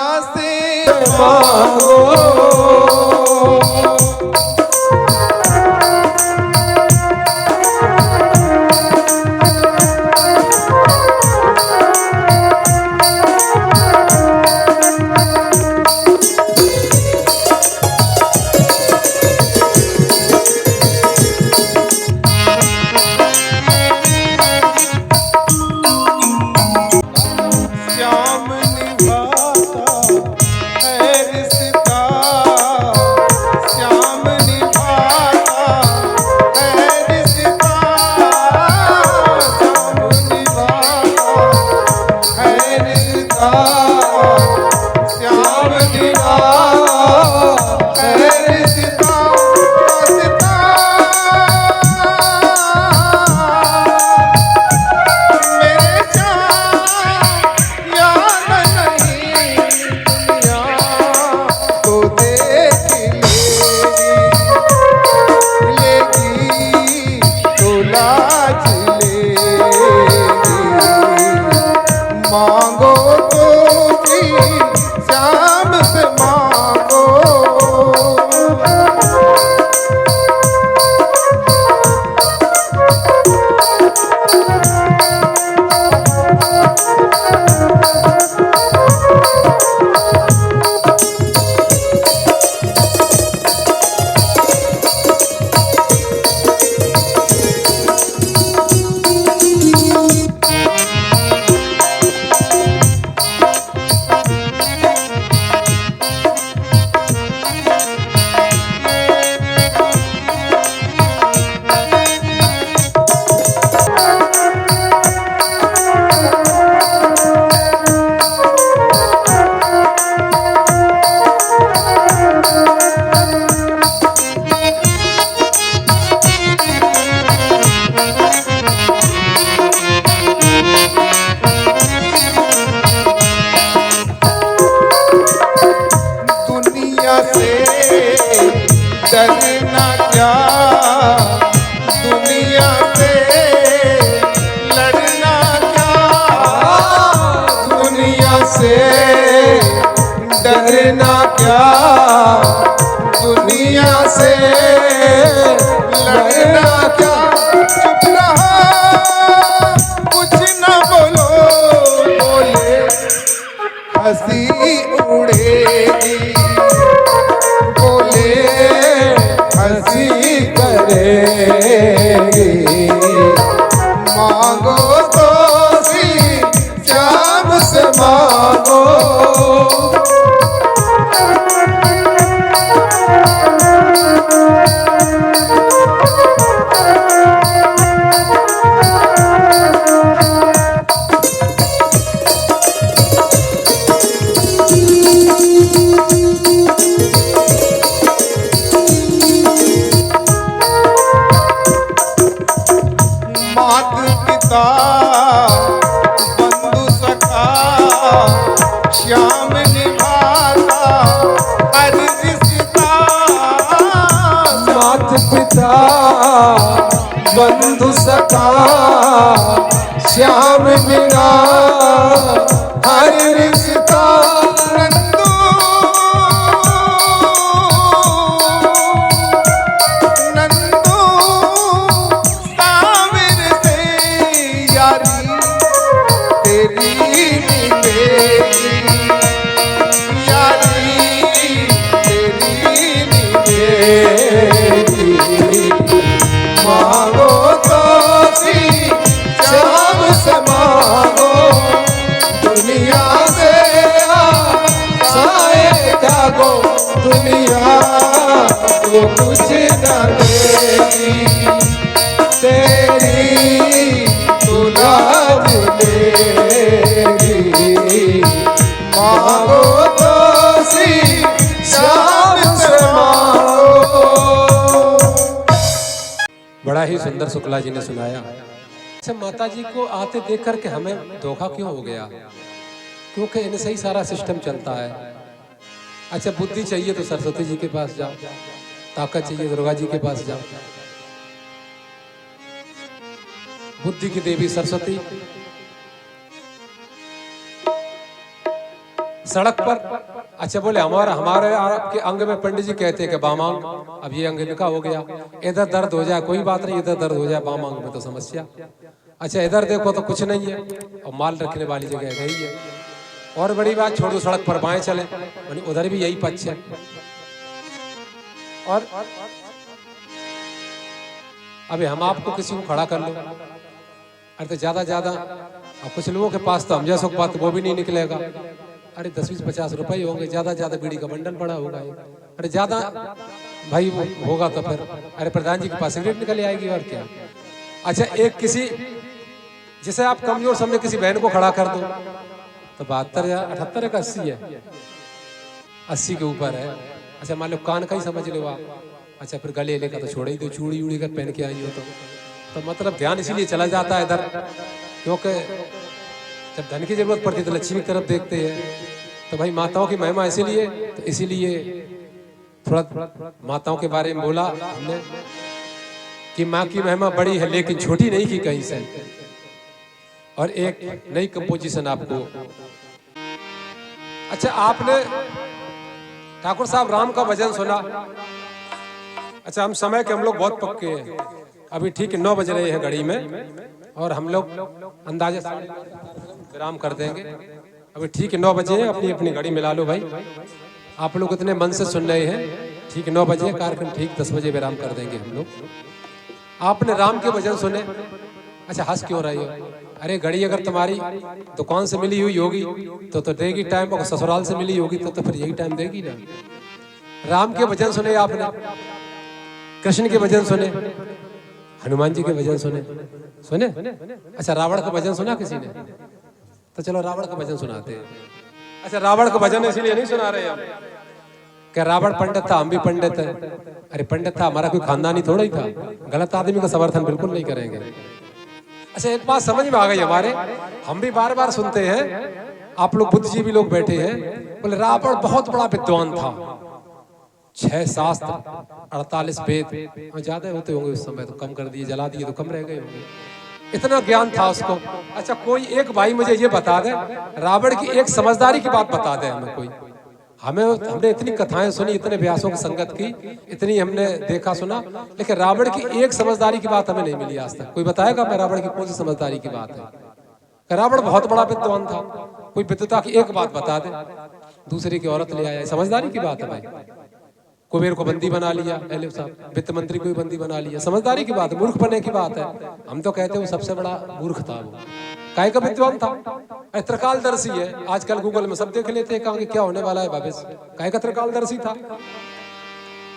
से मांगो डरना क्या दुनिया से लड़ना क्या दुनिया से डरना क्या दुनिया से लड़ना क्या चुप रहा कुछ न बोलो बोले हंसी उड़ेगी बोले हंसी करेगी मांगो तो सी श्याम से मांगो बंधु सखा श्याम निभाता हर रिश्ता मात पिता बंधु सखा श्याम बिना हर रिश्ता नंदू नंदू साविर से यारी तेरी मिलेगी यारी तेरी मिलेगी मांगो तो सी श्याम से मांगो दुनिया से आए जागो दुनिया तो कुछ न देगी तेरी तुलाज लेगी मांगो तो सी श्याम से मांगो। बड़ा ही सुंदर शुक्ला जी ने सुनाया। अच्छा, माता जी को आते देख करके हमें धोखा क्यों हो गया? क्योंकि इनसे ही सारा सिस्टम चलता है। अच्छा, बुद्धि चाहिए तो सरस्वती जी के पास जाओ, ताकत चाहिए दुर्गा जी के पास जाओ। बुद्धि की देवी सरस्वती, सड़क पर। अच्छा बोले हमारे आपके अंग में पंडित जी कहते हैं कि बाम अंग, अब ये अंग इनका हो गया, इधर दर्द हो जाए कोई बात नहीं, इधर दर्द हो जाए बाम अंग में तो समस्या। अच्छा इधर देखो तो कुछ नहीं है, और माल रखने वाली जगह यही है। और बड़ी बात छोड़ दो, सड़क पर बाएं चले, उधर भी यही पक्ष है। और अभी हम आपको किसी को खड़ा कर लो, अरे तो ज्यादा और कुछ लोगों के पास तो हम जैसो बात वो भी नहीं निकलेगा। अरे 10-20-50 रुपए होंगे, ज्यादा बीड़ी का बंडल पड़ा होगा। अरे ज्यादा भाई वो होगा तो फिर अरे प्रधान जी के पास सिगरेट निकल आएगी और क्या। अच्छा एक किसी जिसे आप कमजोर समझे किसी बहन को खड़ा कर दो तो 72 या 78 का 80 है, 80 के ऊपर है। अच्छा मान लो कान का ही समझ लो आप, अच्छा फिर गले लेकर तो छोड़ ही दो, चूड़ी उड़ी कर पहन के आई हो तो मतलब ध्यान इसीलिए चला जाता है इधर, क्योंकि जब धन की जरूरत पड़ती है तो लक्ष्मी की तरफ देखते हैं। तो भाई माताओं की महिमा इसीलिए, तो इसीलिए थोड़ा माताओं के बारे में बोला हमने कि माँ की महिमा बड़ी है लेकिन छोटी नहीं की कहीं से। और एक नई कंपोजिशन आपको, अच्छा आपने ठाकुर साहब राम का भजन सुना। अच्छा हम समय के हम लोग बहुत पक्के हैं, अभी ठीक 9 बज रहे हैं घड़ी में और हम लोग अंदाजे विराम कर देंगे। अभी ठीक 9 बजे, अपनी अपनी घड़ी मिला लो भाई, आप लोग इतने मन से सुन रहे हैं। ठीक 9 बजे कार्यक्रम, ठीक 10 बजे विराम कर देंगे हम लोग। आपने राम के भजन सुने, अच्छा हंस क्यों रही हो? अरे घड़ी अगर तुम्हारी दुकान से मिली हुई होगी तो देगी टाइम, और ससुराल से मिली होगी तो फिर यही टाइम देगी ना। राम के भजन सुने आपने, कृष्ण के भजन सुने, हनुमान जी के भजन सुने। अच्छा रावण का भजन सुना किसी ने? तो चलो रावण का भजन सुनाते हैं। अच्छा रावण का भजन इसलिए नहीं सुना रहे हम कि रावण पंडित था, हम भी पंडित है। अरे पंडित था, हमारा कोई खानदानी थोड़ा ही था। गलत आदमी का समर्थन बिल्कुल नहीं करेंगे। अच्छा एक बात समझ में आ गई हमारे, हम भी बार बार सुनते हैं, आप लोग बुद्धिजीवी लोग बैठे हैं, बोले रावण बहुत बड़ा विद्वान था, 6 शास्त्र 48 वेद, और ज्यादा होते होंगे उस समय तो कम कर दिए, जला दिए तो कम रह गए होंगे, इतना ज्ञान था उसको। अच्छा कोई एक भाई मुझे ये बता दे, रावण की एक समझदारी की बात बता दे हमें कोई। हमने इतनी कथाएं सुनी, इतने व्यासों की संगत की, इतनी हमने देखा सुना, लेकिन रावण की एक समझदारी की बात हमें नहीं मिली आज तक। कोई बताएगा मैं रावण की कौन सी समझदारी की बात है? रावण बहुत बड़ा विद्वान था, कोई विद्वता की एक बात बता दे। दूसरे की औरत ले आया, समझदारी की बात है भाई। कुबेर को बंदी बना लिया, साहब वित्त मंत्री को भी बंदी बना लिया, समझदारी की बात है, मूर्ख बनने की बात है। हम तो कहते हैं वो सबसे बड़ा मूर्ख था, वो काय का विद्वान था, त्रिकालदर्शी है। आजकल गूगल में सब देख लेते हैं कहाँ क्या होने वाला है भविष्य, काय का त्रिकालदर्शी था।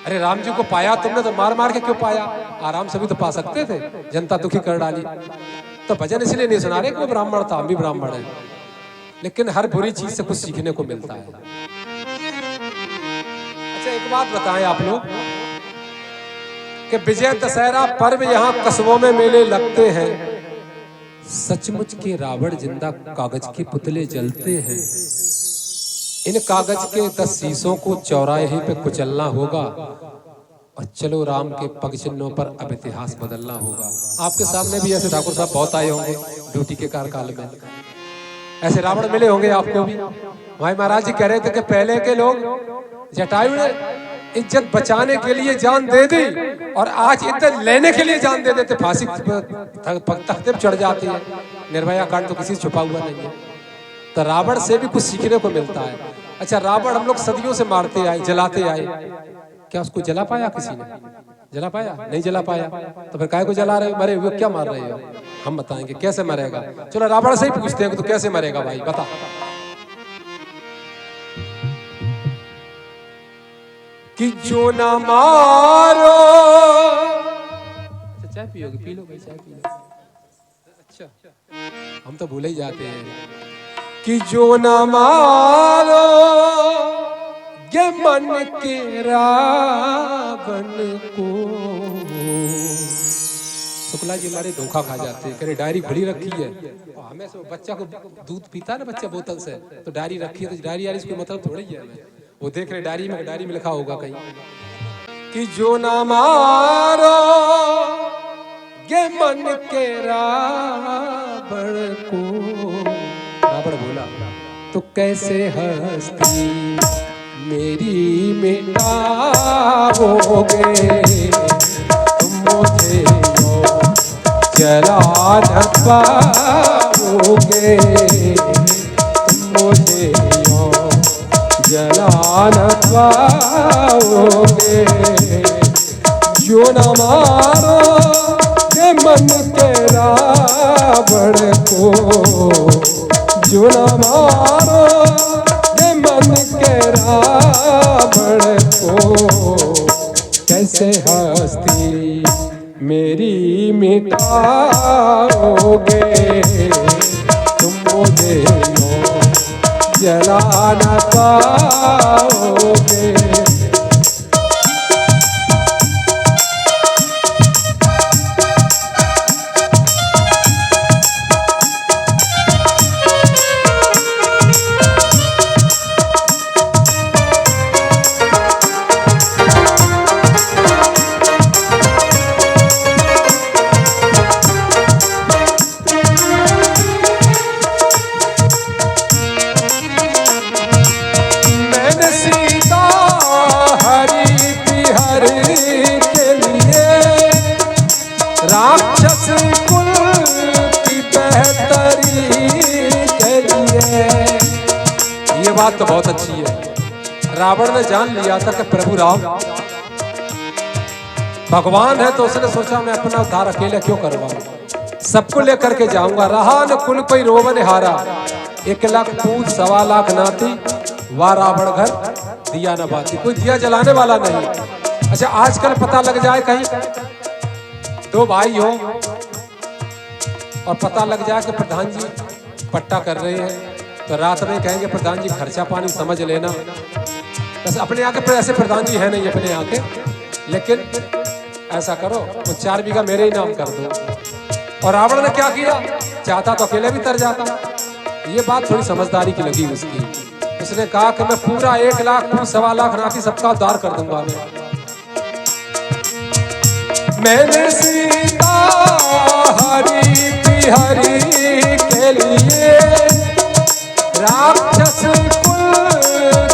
अरे राम जी को पाया तुमने तो मार मार के क्यों पाया? आराम से भी तो पा सकते थे, जनता दुखी कर डाली। तो भजन इसलिए नहीं सुना रहे कि वो ब्राह्मण था, हम भी ब्राह्मण है, लेकिन हर बुरी चीज से कुछ सीखने को मिलता है। अच्छा एक बात बताएं आप लोग कि विजय दशहरा पर्व यहाँ कस्बों में मेले लगते हैं, सचमुच के रावण जिंदा कागज के पुतले जलते हैं। इन कागज के 10 शीशों को चौराहे पे कुचलना होगा और चलो राम के पग चिन्हों पर अब इतिहास बदलना होगा। आपके सामने भी ऐसे ठाकुर साहब बहुत आए होंगे ड्यूटी के कार्यकाल में, ऐसे रावण मिले होंगे आपको भी। भाई महाराज जी कह रहे थे कि पहले के लोग जटायु ने इज्जत बचाने के लिए जान दे दी और आज इज्जत लेने के लिए जान दे देते, फांसी तख्ते पर चढ़ जाती है। निर्भया कांड तो किसी से छुपा हुआ नहीं है, तो रावण से भी कुछ सीखने को मिलता है। अच्छा रावण हम लोग सदियों से मारते आए, जलाते आए, क्या उसको जला पाया किसी ने? जला पाया? नहीं जला पाया, तो फिर काय को जला रहे हो? मरे हुए क्या मार रहे हो? हम बताएंगे कैसे मरेगा। चलो रावण से ही पूछते हैं तो कैसे मरेगा भाई बता। कि जो ना मारो, चाय पियोगे? पी लो भाई, चाय पी लो। अच्छा हम तो भूल ही जाते हैं कि जो ना मारो ये मन के रावण को। शुक्ला जी हमारे धोखा खा जाते हैं, कह डायरी खुली रखी है, और हमें से बच्चा को दूध पीता है ना बच्चा बोतल से, तो डायरी रखी है, तो डायरी यार इसको मतलब थोड़ी है। हमें वो देख रहे डायरी में लिखा होगा कहीं कि जो ना मारो ये मन के रावण को। रावण बोला तो कैसे हस्ती मेरी मिटाओगे, तुम मुझे जला न पाओगे, तुम मुझे जला न पाओगे। जो न मारो के मन के रावण को, जो न मारो के मन के रावण को, कैसे हस्ती मेरी मिटाओगे, तुम मुझे जला न पाओगे। राक्षस कुल की बेहतरी के लिए। ये बात तो बहुत अच्छी है। रावण ने जान लिया था कि प्रभु राम भगवान है, तो उसने सोचा मैं अपना उद्धार अकेले क्यों करवाऊं, सबको लेकर के जाऊंगा। रहा न कुल कोई रोवन हारा, 1 लाख पूत 1.25 लाख नाती, वा रावण घर दिया न बाती। कोई दिया जलाने वाला नहीं। अच्छा, आजकल पता लग जाए कहीं 2 भाई हो और पता लग जाए कि प्रधान जी पट्टा कर रहे हैं, तो रात में कहेंगे प्रधान जी खर्चा पानी समझ लेना। बस अपने आके ऐसे प्रधान जी है नहीं अपने आके, लेकिन ऐसा करो वो 4 बीघा मेरे ही नाम कर दो। और रावण ने क्या किया, चाहता तो अकेले भी तर जाता। ये बात थोड़ी समझदारी की लगी उसकी। उसने कहा कि मैं पूरा 1 लाख 1.25 लाख नाती सबका उद्धार कर दूंगा। मैंने सीता हरी बिहारी के लिए राक्षस कुल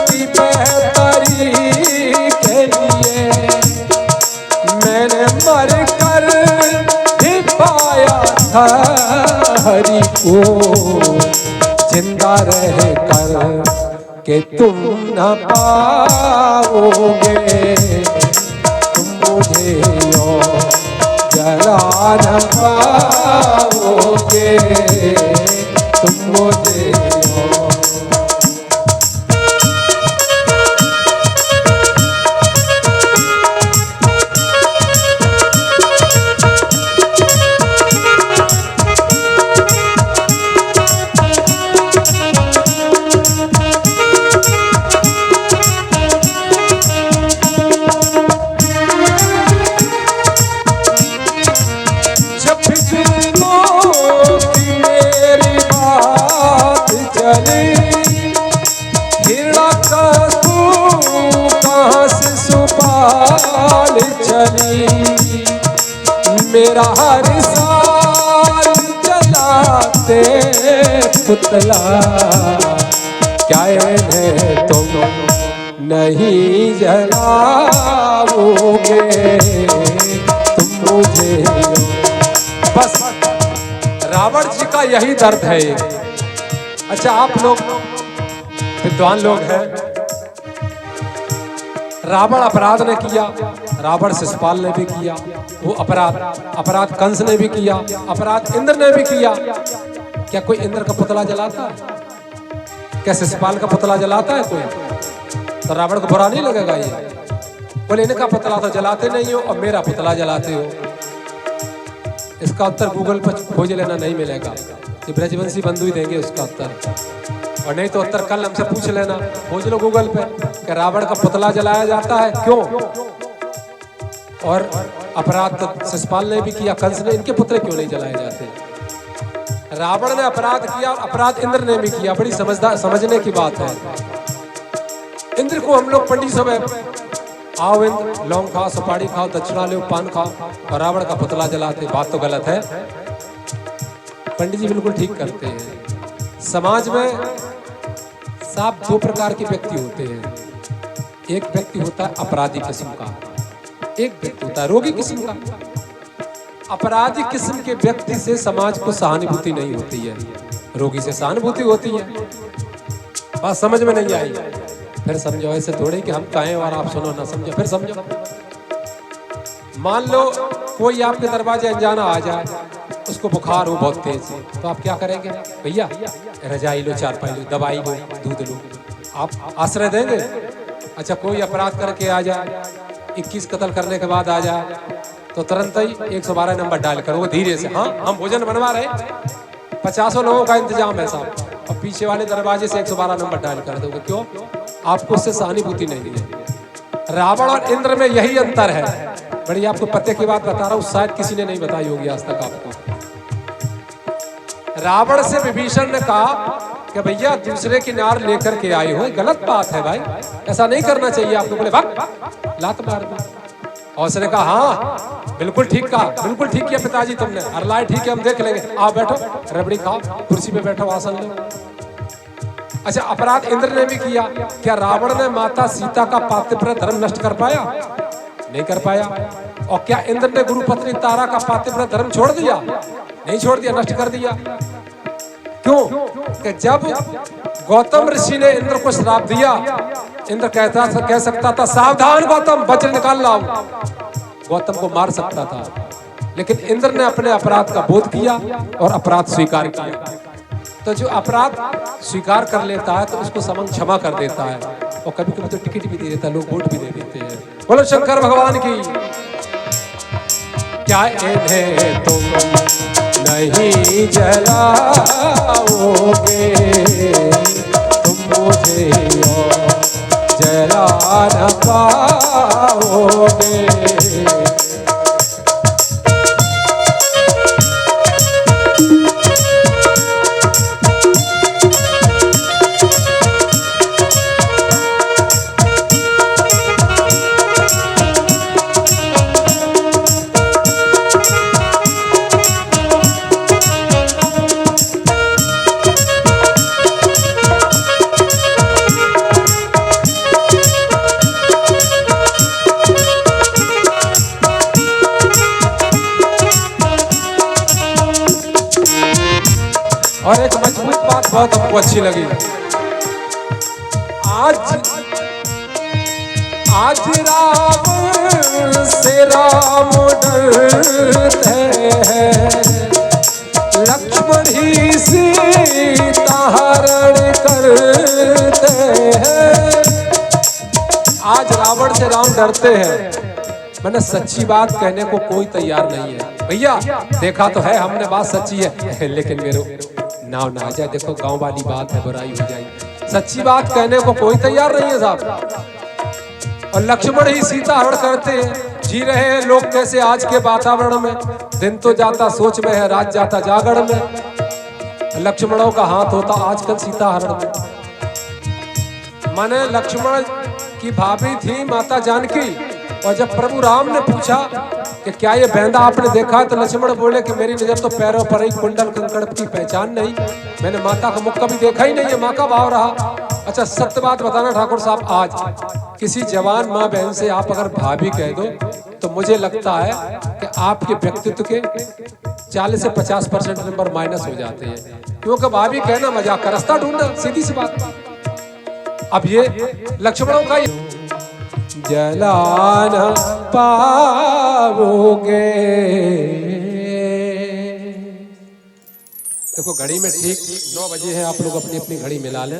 की बेहतरी के लिए, मैंने मर कर ही पाया था हरि को, जिंदा रह कर के तुम न पाओगे, तुम मुझे जला न पाओगे, तुम मुझे मेरा हर साल जलाते पुतला, क्या इन्हें तुम नहीं जलाओगे, तुम मुझे। बस रावण जी का यही दर्द है। अच्छा, आप लोग विद्वान लोग हैं, रावण अपराध ने किया, रावण शिशुपाल ने भी किया वो अपराध कंस ने भी किया, अपराध इंद्र ने भी किया। क्या कोई इंद्र का पुतला जलाता है? क्या शिशुपाल का पुतला जलाता है कोई? तो रावण को बुरा नहीं लगेगा ये? बोले इनका पुतला तो जलाते नहीं हो और मेरा पुतला जलाते हो। इसका उत्तर गूगल पर खोज लेना, नहीं मिलेगा। ये ब्रजवंशी बंधु ही देंगे उसका उत्तर, और नहीं तो उत्तर कल हमसे पूछ लेना, खोज लो गूगल पे कि रावण का पुतला जलाया जाता है क्यों। और अपराध तो शिशुपाल ने भी किया, कंस ने, इनके पुतले क्यों नहीं जलाए जाते? रावण ने अपराध किया और अपराध इंद्र ने भी किया। बड़ी समझने की बात है। इंद्र को हम लोग पंडित सब आओ इंद्र, लौंग खाओ, सुपारी खाओ, दक्षिणा लो, पान खाओ, और रावण का पुतला जलाते। बात तो गलत है। पंडित जी बिल्कुल ठीक करते हैं। समाज में साहब दो प्रकार के व्यक्ति होते हैं। एक व्यक्ति होता है अपराधी किस्म का, एक व्यक्ति होता है रोगी किस्म का। अपराधी किस्म के व्यक्ति से समाज को सहानुभूति नहीं होती है, रोगी से सहानुभूति होती है। बात समझ में नहीं आई? फिर समझो, ऐसे थोड़े कि हम कहें और आप सुनो ना समझो। फिर समझो, मान लो कोई आपके दरवाजे अनजाना आ जाए, उसको बुखार हो बहुत तेज, तो आप क्या करेंगे? भैया रजाई लो, चारपाई लो, दवाई लो, दूध लो, आप आश्रय देंगे? अच्छा, कोई अपराध करके आ जाए, 21 कत्ल करने के बाद आ जाए, तो तुरंत ही 112 नंबर डायल करोगे धीरे से। हाँ, हम भोजन बनवा रहे, 50 लोगों का इंतजाम है साहब, और पीछे वाले दरवाजे से 112 नंबर डायल कर दोगे। क्यों? आपको उससे सहानुभूति नहीं है। रावण और इंद्र में यही अंतर है। बड़ी आपको पते की बात बता रहा हूं, शायद किसी ने नहीं बताई होगी आज तक आपको। रावण से विभीषण ने कहा कि भैया दूसरे की नार लेकर के आए हो, गलत बात है भाई, ऐसा नहीं करना चाहिए आपको। बोले भाग, लात मार दी। और उसने कहा हाँ बिल्कुल ठीक कहा, बिल्कुल ठीक किया पिताजी तुमने, अरलाए ठीक है, हम देख लेंगे, आओ बैठो, रबड़ी खाओ, कुर्सी पे बैठो, आसन लो। अच्छा, अपराध इंद्र ने भी किया। क्या रावण ने माता सीता का पातिव्रत्य धर्म नष्ट कर पाया? नहीं कर पाया। और क्या इंद्र ने गुरु पत्नी तारा का पातिव्रत्य धर्म छोड़ दिया? नहीं छोड़ दिया, नष्ट कर दिया। क्यों? कि जब गौतम ऋषि ने इंद्र को श्राप दिया, इंद्र कह सकता था सावधान गौतम, वज्र निकाल लाओ, गौतम को मार सकता था, लेकिन इंद्र ने अपने अपराध का बोध किया और अपराध स्वीकार किया। तो जो अपराध स्वीकार कर लेता है तो उसको समन क्षमा कर देता है, और कभी कभी तो टिकट भी दे देता है, लोग वोट भी दे देते हैं। बोलो शंकर भगवान की। क्या इन्हें तुम नहीं जलाओगे, तुम मुझे जला न पाओगे। और एक मजबूत बात बहुत हमको अच्छी लगी। आज रावण से राम डरते हैं, लक्ष्मण ही सीता हरण करते हैं। आज रावण से राम डरते हैं, मैंने सच्ची बात कहने को कोई तैयार नहीं है। भैया देखा तो है हमने, बात सच्ची है, लेकिन मेरे नाव ना आ जाए, देखो गांव वाली बात है, बुराई हो जाएगी। सच्ची बात कहने को कोई तैयार नहीं है साहब। और लक्ष्मण ही सीता हरण करते हैं। जी रहे हैं लोग कैसे आज के वातावरण में, दिन तो जाता सोच में है, रात जाता जागरण में। लक्ष्मणों का हाथ होता आजकल सीता हरण में। माने लक्ष्मण की भाभी थी माता जानकी, और जब प्रभु राम ने पूछा कि क्या ये बैंदा आपने देखा है, तो लक्ष्मण बोले कि मेरी नजर तो पैरों पर ही, कुंडल कंकड़ की पहचान नहीं, मैंने माता का मुख कभी देखा ही नहीं है, माँ का भाव रहा। अच्छा सत्य बात बताना ठाकुर साहब, आज किसी जवान माँ बहन से आप अगर भाभी कह दो तो मुझे लगता है कि आपके व्यक्तित्व के 40 से 50% नंबर माइनस हो जाते हैं, क्योंकि भाभी कहना मजाक का रास्ता ढूंढना, सीधी सी बात। अब ये लक्ष्मणों का जला न पाओगे। देखो घड़ी में ठीक 9 बजे है, आप लोग अपनी अपनी घड़ी मिला लें।